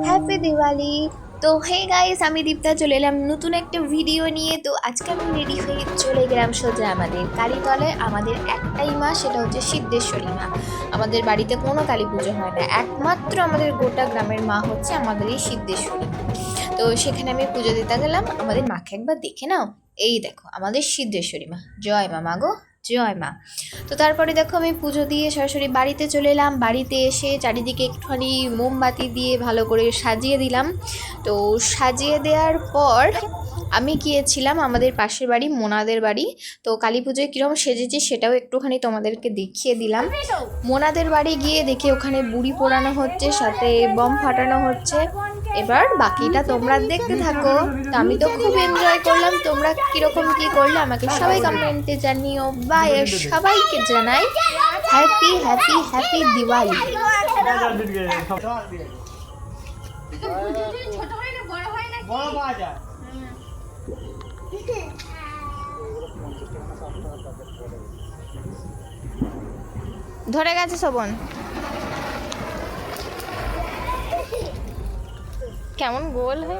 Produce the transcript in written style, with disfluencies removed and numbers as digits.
Happy Diwali. তো hey guys, আমি দীপ্তা চলে এলাম নতুন একটা ভিডিও নিয়ে। তো আজকে আমি রেডি হয়ে চলে গেলাম সোজা আমাদের কালীতলায়। আমাদের একটাই মা, সেটা হচ্ছে সিদ্ধেশ্বরী মা। আমাদের বাড়িতে কোনো কালী পুজো হয় না, একমাত্র আমাদের গোটা গ্রামের মা হচ্ছে আমাদের এই সিদ্ধেশ্বরী মা। তো সেখানে আমি পুজো দিতে গেলাম। আমাদের মাকে একবার দেখে নাও, এই দেখো আমাদের সিদ্ধেশ্বরী মা। জয় মা, মাগো জয় মা। তো তারপরে দেখো আমি পুজো দিয়ে সরাসরি বাড়িতে চলে এলাম। বাড়িতে এসে চারিদিকে একটুখানি মোমবাতি দিয়ে ভালো করে সাজিয়ে দিলাম। তো সাজিয়ে দেওয়ার পর আমি গিয়েছিলাম আমাদের পাশের বাড়ি মোনাদের বাড়ি। তো কালী পুজোয় কীরকম সেজেছি সেটাও একটুখানি তোমাদেরকে দেখিয়ে দিলাম। মোনাদের বাড়ি গিয়ে দেখি ওখানে বুড়ি পোড়ানো হচ্ছে, সাথে বম ফাটানো হচ্ছে। এবার বাকিটা তোমরা দেখতে থাকো। তো আমি তো খুব এনজয় করলাম। তোমরা কিরকম কি করলে আমাকে সবাই কমেন্টে জানিও। বাই, আর সবাইকে জানাই হ্যাপি হ্যাপি হ্যাপি দিওয়ালি। ধরে গেছে শোভন, কেমন গোল হয়ে